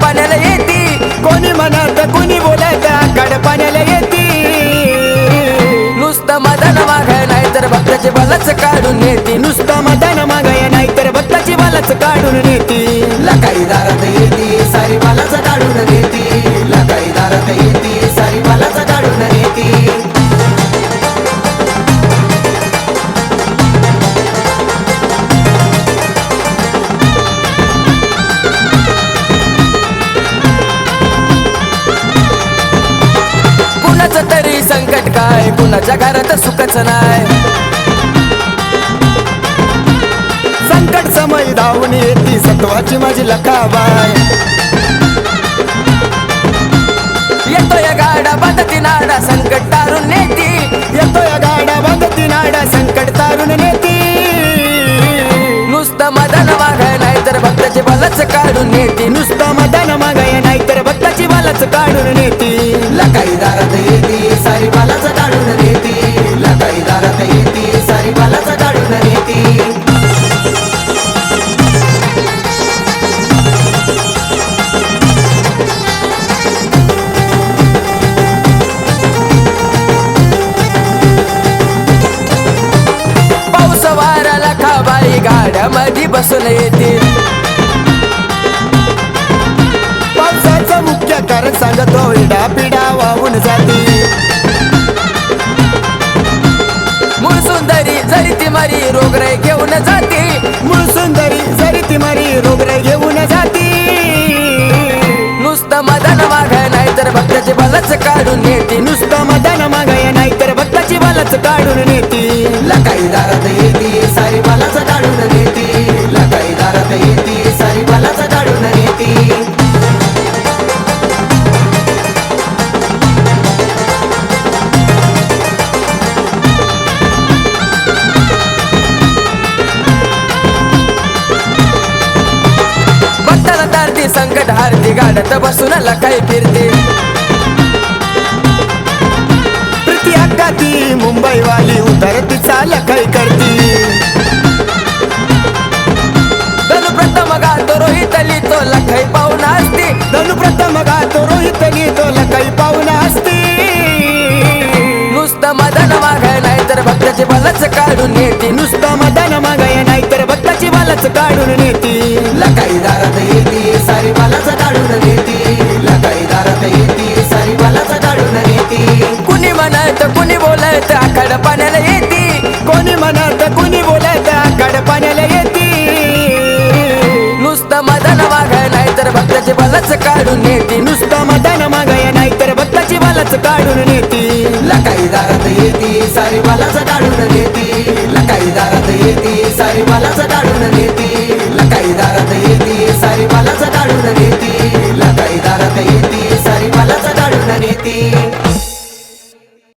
पाण्याला येती, कोणी म्हणत कोणी बोलत आखाड पाण्याला येती। नुसतं मदान मागाय नाही तर भक्ताची बालाच काढून नेती, नुसतं मदान मागाय नाही तर भक्ताची बालाच काढून नेती। लकाई दारात येती सारी बालाच काढून नेती, लकाई दारात येती सारी बालाच काढून नेती। कुणाचं तरी संकट काय, कुणाच्या घरात सुखच नाही, संकट समय धावून येती सत्वाची माझी लखाबाई। येतोय गाडा बांधती नाडा संकट तारून नेती, येतोय गाडा बांधती नाडा संकट तारून नेती। नुसतं मदान मागाय नाही तर भक्ताची बालाच काढून नेती, नुसतं मदान मागाय नाही तर भक्ताची बालाच काढून नेती। लकाई दारात येती सारी बालाच काढून नेती, लकाई दारात येती सारी बालाच काढून नेती। पाऊस वारा लखाबाई गाड्यामध्ये बसून येते, पावसाचं मुख्य कारण सांगतो इडा पिडा वाहून जाती। मूळ सुंदरी जरी ती मारी रोगराई घेऊन जाते, मूळ सुंदरी जरी ती मारी रोगराई घेऊन जाती। नुसतं मदान मागाय नाही तर भक्ताची बालाच काढून नेती, नुसतं मदान मागाय नाही तर भक्ताची बालाच काढून नेती। लकाई दारात येती सारी बालाच काढून नेती, लकाई दारात येती सारी बालाच काढून नेती। भक्ताला तारती संकट हारती गाड्यात बसून लखाई फिरते, प्रीती अक्का ती मुंबईवाली उतरतीचा लखाई करती। धनुप्रथम गातो रोहितली तो लखाई पाहुणा असती, धनुप्रथम गातो रोहितली तो लखाई पाहुण असती। नुसतं मदान मागाय नाही तर भक्ताची बालाच काढून नेती, नुसतं मदान मागाय नाही तर भक्ताची बालाच काढून नेती। लकाई दारात येती सारी बालाच काढून नेती, लकाई दारात येती सारी बालाच काढून नेती। कुणी म्हणत कुणी बोलत आखाड पाण्याला येती, कोणी म्हणत कोणी बोलत आखाड पाण्याला येती। नुसतं मदान मागाय नाही तर भक्ताची बालाच काढून नेती, नुसतं मदान मागाय नाही तर भक्ताची बालाच काढून नेती। लकाई दारात येती सारी बालाच काढून नेती, लकाई दारात येती सारी बालाच काढून नेती।